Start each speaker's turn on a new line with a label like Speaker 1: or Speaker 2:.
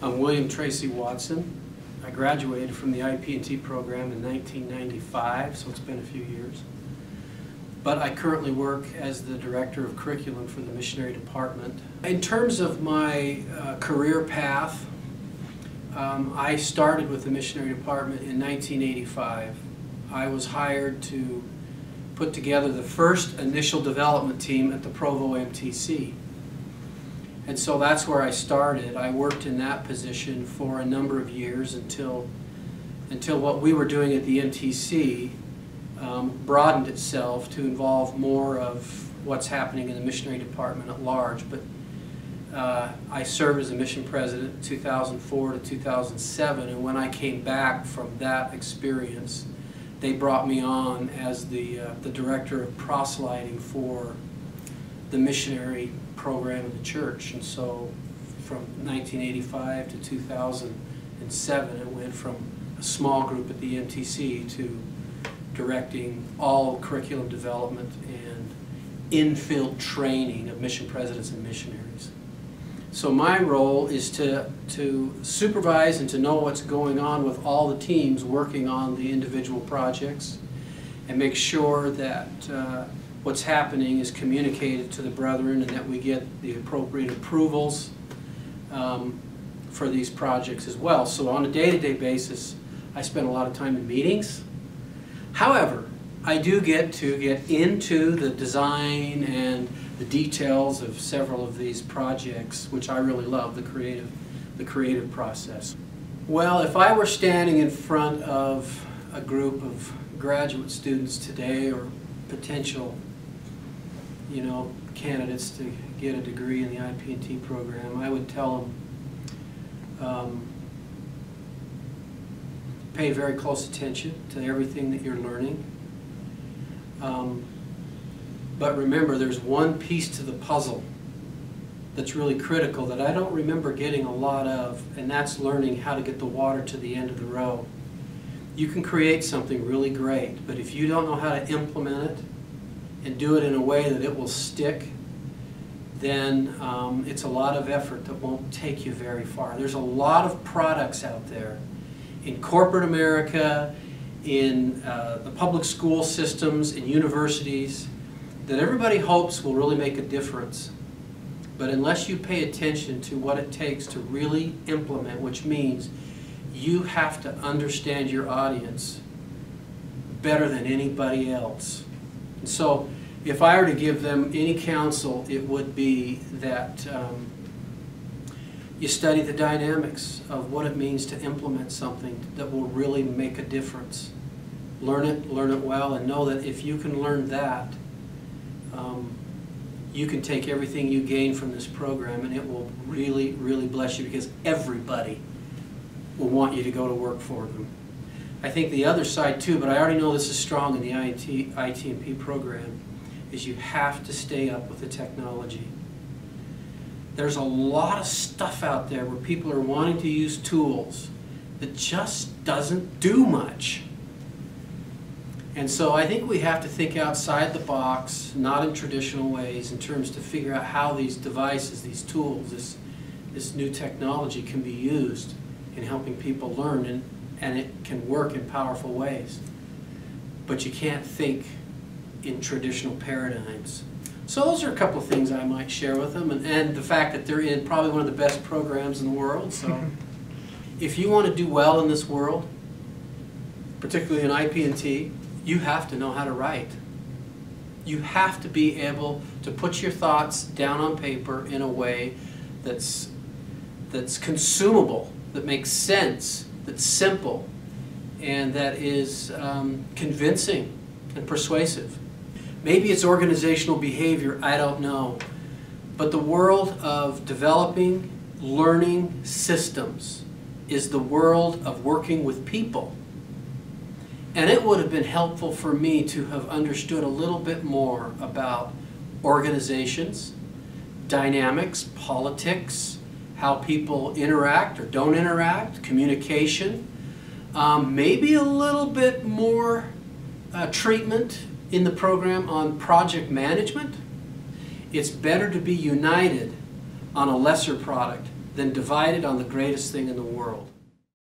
Speaker 1: I'm William Tracy Watson. I graduated from the IP&T program in 1995, so it's been a few years. But I currently work as the Director of Curriculum for the Missionary Department. In terms of my career path, I started with the Missionary Department in 1985. I was hired to put together the first initial development team at the Provo MTC. And so that's where I started. I worked in that position for a number of years until what we were doing at the MTC broadened itself to involve more of what's happening in the missionary department at large. But I served as a mission president 2004 to 2007, and when I came back from that experience, they brought me on as the director of proselyting for the missionary program of the church. And so from 1985 to 2007, it went from a small group at the MTC to directing all curriculum development and in-field training of mission presidents and missionaries. So my role is to supervise and to know what's going on with all the teams working on the individual projects and make sure that what's happening is communicated to the brethren and that we get the appropriate approvals for these projects as well. So on a day-to-day basis, I spend a lot of time in meetings. However, I do get into the design and the details of several of these projects, which I really love, the creative process. Well, if I were standing in front of a group of graduate students today, or potential candidates to get a degree in the IP&T program, I would tell them, pay very close attention to everything that you're learning. But remember, there's one piece to the puzzle that's really critical that I don't remember getting a lot of, and that's learning how to get the water to the end of the row. You can create something really great, but if you don't know how to implement it and do it in a way that it will stick, then it's a lot of effort that won't take you very far. There's a lot of products out there in corporate America, in the public school systems, in universities, that everybody hopes will really make a difference. But unless you pay attention to what it takes to really implement, which means you have to understand your audience better than anybody else. And so if I were to give them any counsel, it would be that you study the dynamics of what it means to implement something that will really make a difference. Learn it well, and know that if you can learn that, you can take everything you gain from this program and it will really, really bless you, because everybody will want you to go to work for them. I think the other side too, but I already know this is strong in the IT&P program, is you have to stay up with the technology. There's a lot of stuff out there where people are wanting to use tools that just doesn't do much. And so I think we have to think outside the box, not in traditional ways, in terms to figure out how these devices, these tools, this new technology can be used in helping people learn, and it can work in powerful ways. But you can't think in traditional paradigms. So those are a couple of things I might share with them, and the fact that they're in probably one of the best programs in the world. So if you want to do well in this world, particularly in IP&T, you have to know how to write. You have to be able to put your thoughts down on paper in a way that's consumable, that makes sense, that's simple, and that is convincing and persuasive. Maybe it's organizational behavior, I don't know. But the world of developing learning systems is the world of working with people. And it would have been helpful for me to have understood a little bit more about organizations, dynamics, politics, how people interact or don't interact, communication, maybe a little bit more treatment in the program on project management. It's better to be united on a lesser product than divided on the greatest thing in the world.